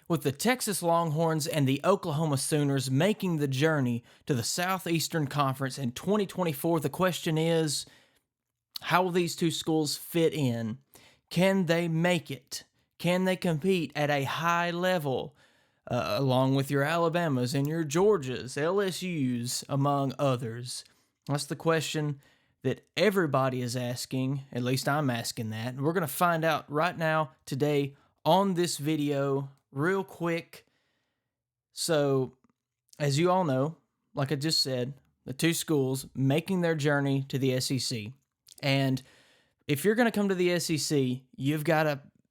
With the Texas Longhorns and the Oklahoma Sooners making the journey to the Southeastern Conference in 2024, the question is, how will these two schools fit in? Can they make it? Can they compete at a high level, along with your Alabamas and your Georgias, LSUs, among others? That's the question that everybody is asking. At least I'm asking that. And we're going to find out right now, today, on this video, real quick. So, as you all know, like I just said, the two schools making their journey to the SEC. And if you're going to come to the SEC, you've got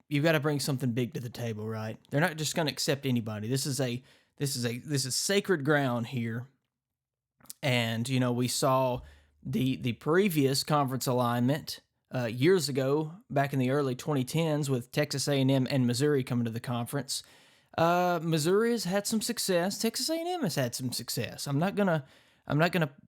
to bring something big to the table, right? They're not just going to accept anybody. This is sacred ground here. And we saw the previous conference alignment years ago, back in the early 2010s, with Texas A&M and Missouri coming to the conference. Missouri has had some success. Texas A&M has had some success. I'm not gonna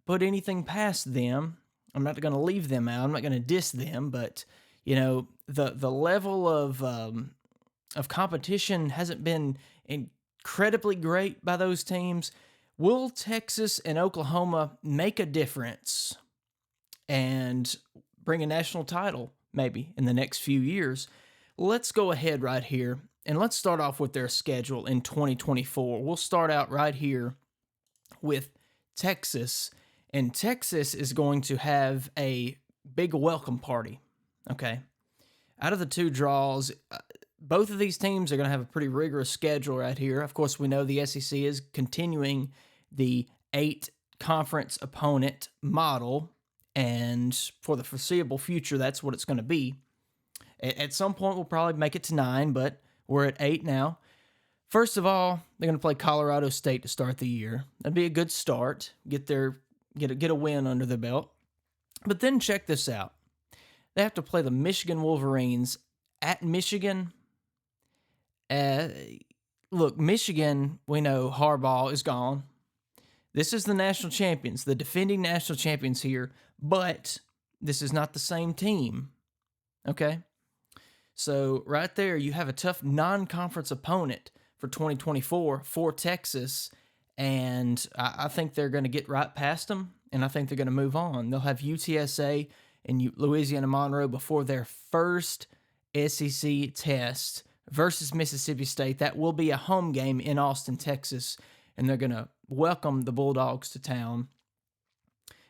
put anything past them. I'm not gonna leave them out. I'm not gonna diss them. But the level of competition hasn't been incredibly great by those teams. Will Texas and Oklahoma make a difference and bring a national title maybe in the next few years? Let's go ahead right here and let's start off with their schedule in 2024. We'll start out right here with Texas, and Texas is going to have a big welcome party, okay? Out of the two draws, both of these teams are going to have a pretty rigorous schedule right here. Of course, we know the SEC is continuing the 8-conference opponent model, and for the foreseeable future, that's what it's going to be. At some point, we'll probably make it to 9, but we're at 8 now. First of all, they're going to play Colorado State to start the year. That'd be a good start. Get a win under the belt. But then check this out. They have to play the Michigan Wolverines at Michigan. Look, Michigan, we know Harbaugh is gone. This is the national champions, the defending national champions here, but this is not the same team, okay? So right there, you have a tough non-conference opponent for 2024 for Texas, and I think they're going to get right past them, and I think they're going to move on. They'll have UTSA and Louisiana Monroe before their first SEC test versus Mississippi State. That will be a home game in Austin, Texas, and they're going to welcome the Bulldogs to town.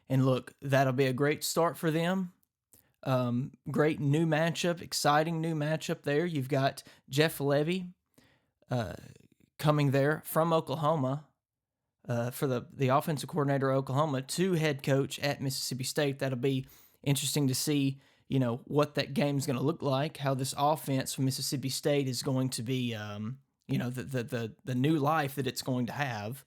And look, that'll be a great start for them. Great new matchup, exciting new matchup there. You've got Jeff Levy coming there from Oklahoma for the offensive coordinator of Oklahoma to head coach at Mississippi State. That'll be interesting to see, what that game's going to look like, how this offense from Mississippi State is going to be, the new life that it's going to have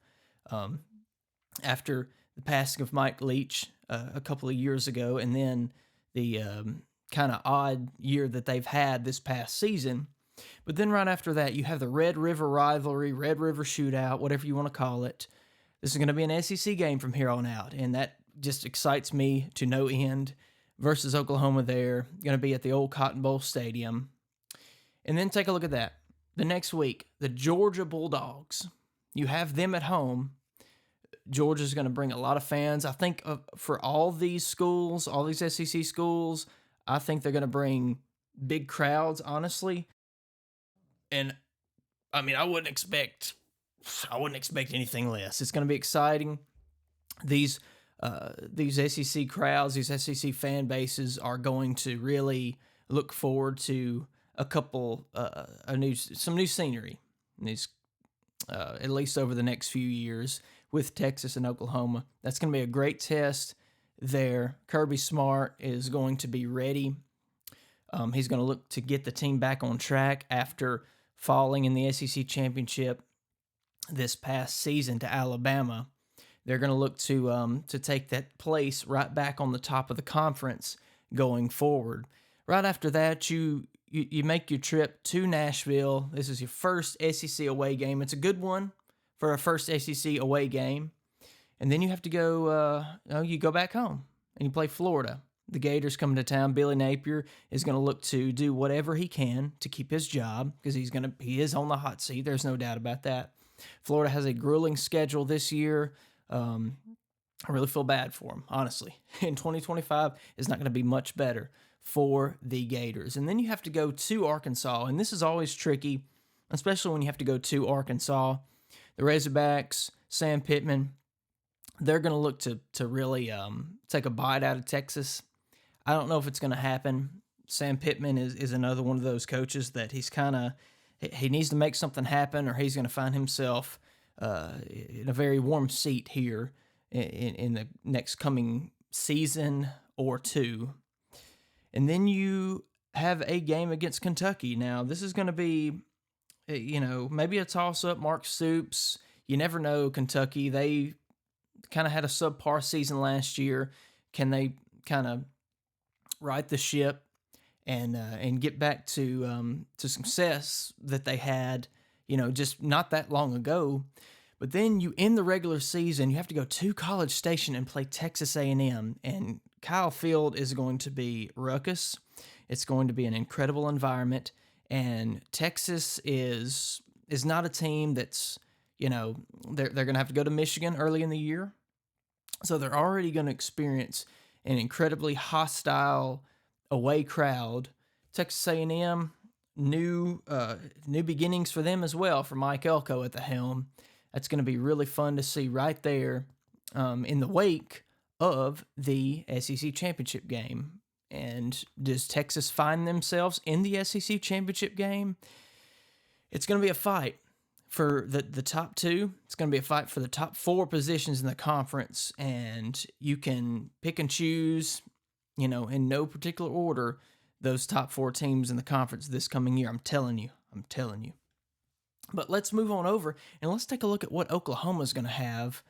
after the passing of Mike Leach a couple of years ago, and then the kind of odd year that they've had this past season. But then right after that, you have the Red River rivalry, Red River shootout, whatever you want to call it. This is going to be an SEC game from here on out, and that just excites me to no end. Versus Oklahoma there, going to be at the old Cotton Bowl Stadium. And then take a look at that. The next week, the Georgia Bulldogs. You have them at home. Georgia's going to bring a lot of fans. I think for all these schools, all these SEC schools, I think they're going to bring big crowds, honestly. And I mean, I wouldn't expect anything less. It's going to be exciting. These SEC crowds, these SEC fan bases are going to really look forward to some new scenery. At least over the next few years with Texas and Oklahoma. That's going to be a great test there. Kirby Smart is going to be ready. He's going to look to get the team back on track after falling in the SEC championship this past season to Alabama. They're going to look to take that place right back on the top of the conference going forward. Right after that, you make your trip to Nashville. This is your first SEC away game. It's a good one for a first SEC away game. And then you have to go, you go back home and you play Florida. The Gators coming to town. Billy Napier is going to look to do whatever he can to keep his job because he is on the hot seat. There's no doubt about that. Florida has a grueling schedule this year. I really feel bad for him, honestly. In 2025, it's not going to be much better for the Gators. And then you have to go to Arkansas, and this is always tricky, especially when you have to go to Arkansas. The Razorbacks, Sam Pittman, they're going to look to really take a bite out of Texas. I don't know if it's going to happen. Sam Pittman is another one of those coaches that he needs to make something happen, or he's going to find himself in a very warm seat here in the next coming season or two. And then you have a game against Kentucky. Now, this is going to be, maybe a toss-up. Mark Stoops, you never know. Kentucky, they kind of had a subpar season last year. Can they kind of right the ship and get back to success that they had, just not that long ago? But then you end the regular season, you have to go to College Station and play Texas A&M, and Kyle Field is going to be ruckus. It's going to be an incredible environment, and Texas is not a team that's, they're going to have to go to Michigan early in the year, so they're already going to experience an incredibly hostile away crowd. Texas A&M, new beginnings for them as well, for Mike Elko at the helm. That's going to be really fun to see right there in the wake of the SEC championship game. And does Texas find themselves in the SEC championship game? It's going to be a fight for the top two. It's going to be a fight for the top four positions in the conference. And you can pick and choose, in no particular order, those top four teams in the conference this coming year. I'm telling you. But let's move on over and let's take a look at what Oklahoma's going to have,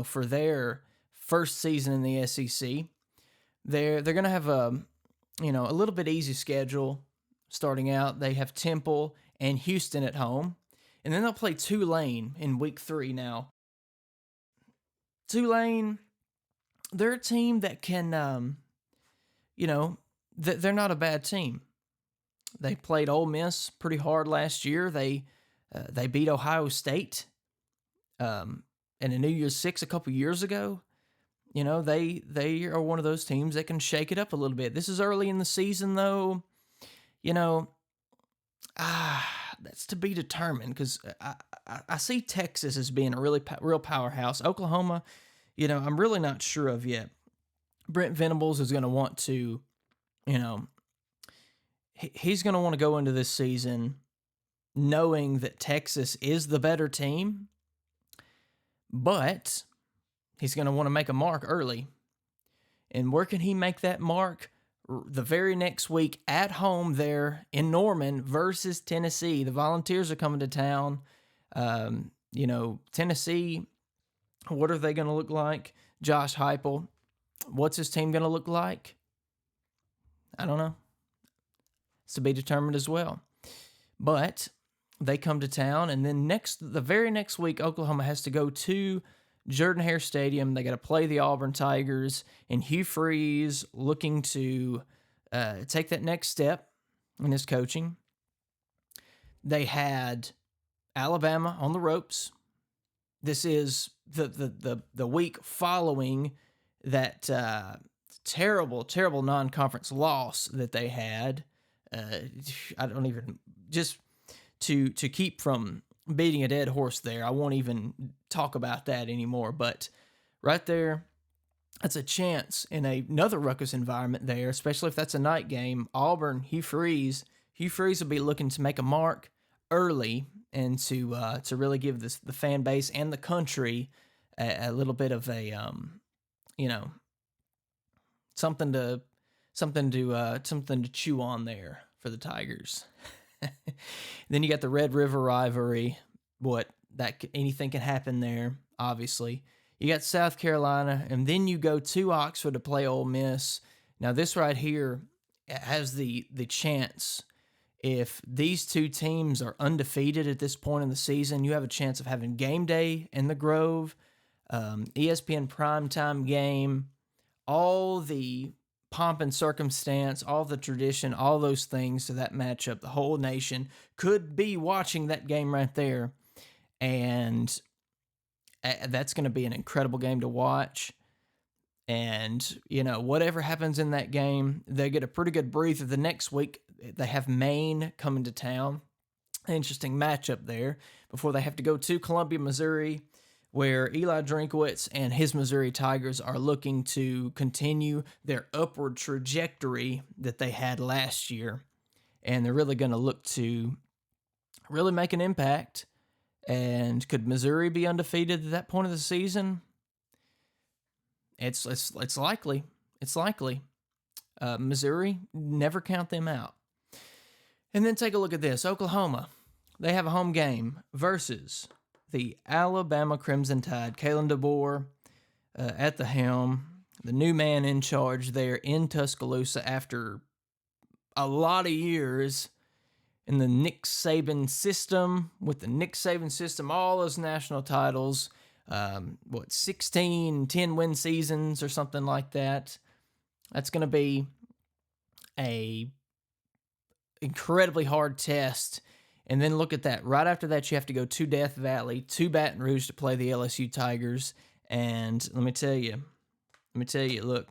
for their first season in the SEC. They're going to have a little bit easy schedule starting out. They have Temple and Houston at home, and then they'll play Tulane in week 3. Now, Tulane, they're a team that can, they're not a bad team. They played Ole Miss pretty hard last year. They beat Ohio State in a New Year's Six a couple years ago. They are one of those teams that can shake it up a little bit. This is early in the season, though. That's to be determined because I see Texas as being a real powerhouse. Oklahoma, I'm really not sure of yet. Brent Venables is going to want to, he's going to want to go into this season knowing that Texas is the better team, but he's going to want to make a mark early. And where can he make that mark? The very next week at home there in Norman versus Tennessee. The Volunteers are coming to town. Tennessee, what are they going to look like? Josh Heupel, what's his team going to look like? I don't know. It's to be determined as well. But they come to town, and then the very next week, Oklahoma has to go to Jordan-Hare Stadium. They got to play the Auburn Tigers, and Hugh Freeze looking to take that next step in his coaching. They had Alabama on the ropes. This is the week following that terrible non-conference loss that they had. I don't even, just to keep from beating a dead horse there, I won't even talk about that anymore. But right there, that's a chance in another ruckus environment there, especially if that's a night game. Auburn, Hugh Freeze will be looking to make a mark early and to really give the fan base and the country a little bit of a something to chew on there for the Tigers. Then you got the Red River rivalry. Anything can happen there, obviously. You got South Carolina, and then you go to Oxford to play Ole Miss. Now, this right here has the chance, if these two teams are undefeated at this point in the season, you have a chance of having game day in the Grove, ESPN primetime game, all the pomp and circumstance, all the tradition, all those things to that matchup. The whole nation could be watching that game right there. And that's going to be an incredible game to watch. And, whatever happens in that game, they get a pretty good breather. The next week, they have Maine coming to town. Interesting matchup there before they have to go to Columbia, Missouri, where Eli Drinkwitz and his Missouri Tigers are looking to continue their upward trajectory that they had last year. And they're really going to look to really make an impact. And could Missouri be undefeated at that point of the season? It's likely. It's likely. Missouri, never count them out. And then take a look at this. Oklahoma, they have a home game versus the Alabama Crimson Tide. Kalen DeBoer at the helm, the new man in charge there in Tuscaloosa after a lot of years in the Nick Saban system. With the Nick Saban system, all those national titles, 16, 10-win seasons or something like that. That's going to be a incredibly hard test. And then look at that. Right after that, you have to go to Death Valley, to Baton Rouge to play the LSU Tigers. And let me tell you, look,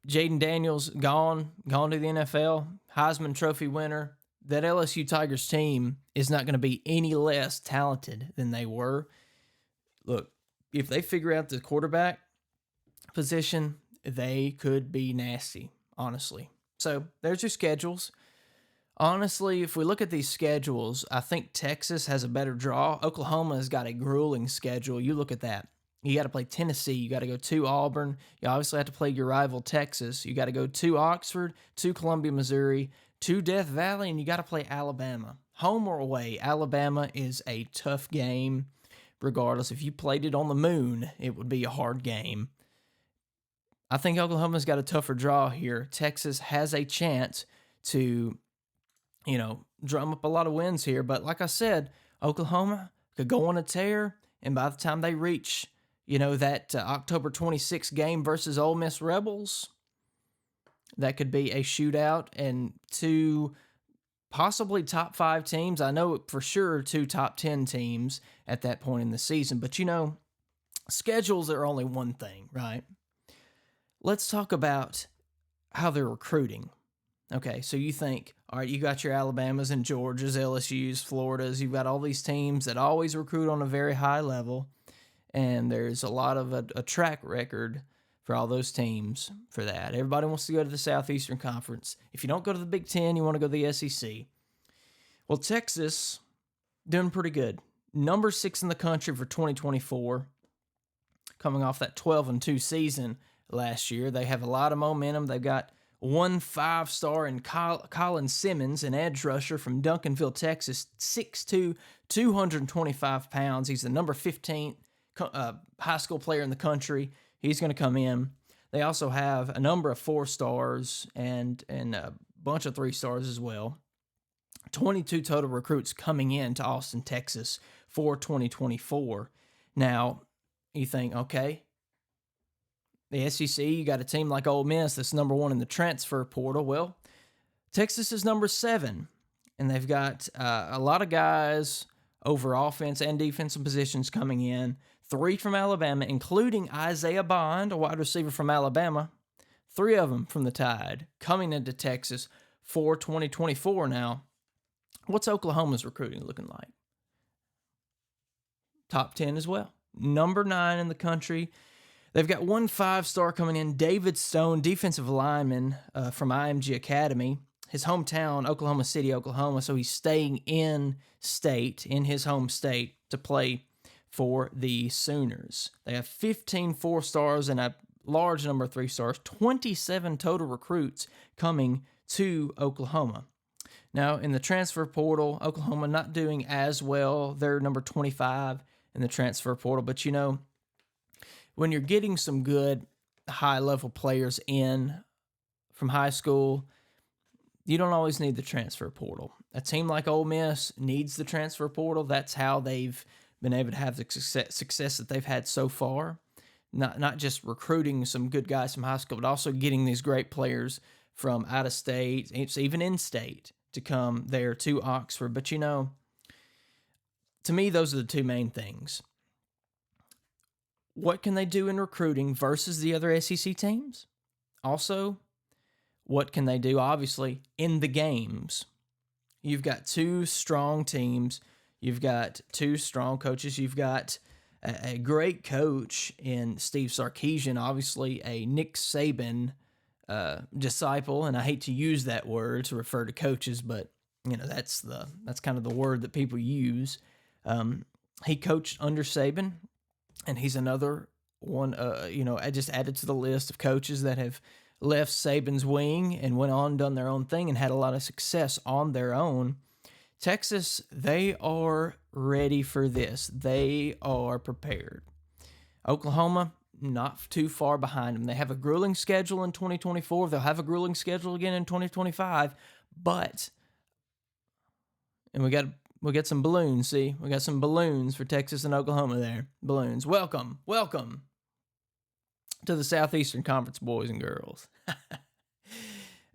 Jaden Daniels gone to the NFL, Heisman Trophy winner. That LSU Tigers team is not going to be any less talented than they were. Look, if they figure out the quarterback position, they could be nasty, honestly. So there's your schedules. Honestly, if we look at these schedules, I think Texas has a better draw. Oklahoma has got a grueling schedule. You look at that. You got to play Tennessee. You got to go to Auburn. You obviously have to play your rival Texas. You got to go to Oxford, to Columbia, Missouri, to Death Valley, and you got to play Alabama. Home or away, Alabama is a tough game. Regardless, if you played it on the moon, it would be a hard game. I think Oklahoma's got a tougher draw here. Texas has a chance to, drum up a lot of wins here. But like I said, Oklahoma could go on a tear, and by the time they reach, that October 26th game versus Ole Miss Rebels, that could be a shootout, and two possibly top 5 teams. I know for sure 2 top 10 teams at that point in the season. But, schedules are only one thing, right? Let's talk about how they're recruiting. Okay, so you think, all right, you got your Alabamas and Georgias, LSUs, Floridas. You've got all these teams that always recruit on a very high level, and there's a lot of a track record for all those teams for that. Everybody wants to go to the Southeastern Conference. If you don't go to the Big Ten, you want to go to the SEC. Well, Texas, doing pretty good. Number 6 in the country for 2024, coming off that 12-2 season last year. They have a lot of momentum. They've got 1 5-star in Colin Simmons, an edge rusher from Duncanville, Texas, 6'2", 225 pounds. He's the number 15th high school player in the country. He's going to come in. They also have a number of 4 stars and a bunch of 3 stars as well. 22 total recruits coming in to Austin, Texas for 2024. Now, you think, okay, the SEC, you got a team like Ole Miss that's number 1 in the transfer portal. Well, Texas is number 7, and they've got a lot of guys over offense and defensive positions coming in. 3 from Alabama, including Isaiah Bond, a wide receiver from Alabama. 3 of them from the Tide coming into Texas for 2024 now. What's Oklahoma's recruiting looking like? Top 10 as well. Number 9 in the country. They've got 1 5-star coming in, David Stone, defensive lineman from IMG Academy. His hometown, Oklahoma City, Oklahoma, so he's staying in his home state, to play for the Sooners. They have 15 4-stars and a large number of 3 stars, 27 total recruits coming to Oklahoma. Now, in the transfer portal, Oklahoma not doing as well. They're number 25 in the transfer portal, but when you're getting some good high-level players in from high school, you don't always need the transfer portal. A team like Ole Miss needs the transfer portal. That's how they've been able to have the success that they've had so far. not just recruiting some good guys from high school, but also getting these great players from out of state, it's even in state, to come there to Oxford. But to me, those are the two main things. What can they do in recruiting versus the other SEC teams? Also, what can they do, obviously, in the games? You've got two strong teams. You've got two strong coaches. You've got a great coach in Steve Sarkisian, obviously a Nick Saban disciple, and I hate to use that word to refer to coaches, but that's kind of the word that people use. He coached under Saban, and he's another one. I just added to the list of coaches that have left Saban's wing and went on, done their own thing, and had a lot of success on their own. Texas, they are ready for this. They are prepared. Oklahoma, not too far behind them. They have a grueling schedule in 2024. They'll have a grueling schedule again in 2025. And we got some balloons, see? We got some balloons for Texas and Oklahoma there. Balloons. Welcome to the Southeastern Conference, boys and girls.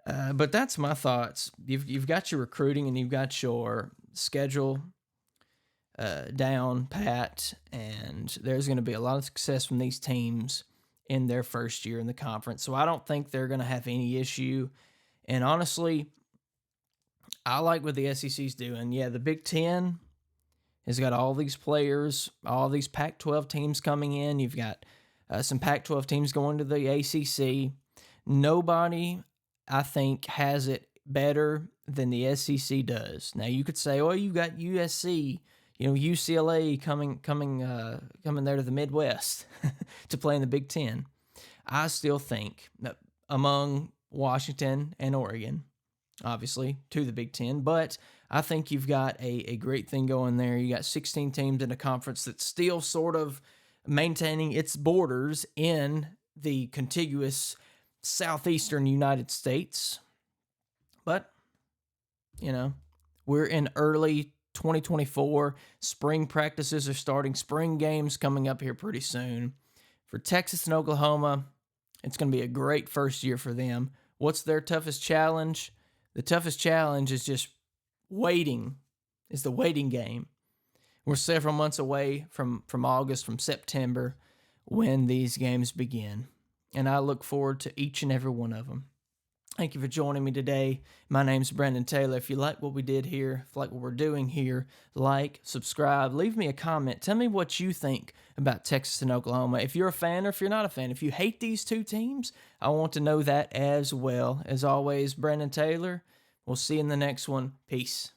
But that's my thoughts. You've got your recruiting and you've got your schedule down pat, and there's going to be a lot of success from these teams in their first year in the conference. So I don't think they're going to have any issue. And honestly, I like what the SEC's doing. Yeah, the Big Ten has got all these players, all these Pac-12 teams coming in. You've got some Pac-12 teams going to the ACC. Nobody, I think, has it better than the SEC does. Now, you could say, you got USC, UCLA coming there to the Midwest to play in the Big Ten. I still think that among Washington and Oregon, obviously, to the Big Ten, but I think you've got a great thing going there. You got 16 teams in a conference that's still sort of maintaining its borders in the contiguous southeastern United States. But, we're in early 2024. Spring practices are starting. Spring games coming up here pretty soon. For Texas and Oklahoma, it's going to be a great first year for them. What's their toughest challenge? The toughest challenge is just waiting. It's the waiting game. We're several months away from August, from September, when these games begin. And I look forward to each and every one of them. Thank you for joining me today. My name's Brandon Taylor. If you like what we did here, if you like what we're doing here, like, subscribe, leave me a comment. Tell me what you think about Texas and Oklahoma. If you're a fan or if you're not a fan, if you hate these two teams, I want to know that as well. As always, Brandon Taylor. We'll see you in the next one. Peace.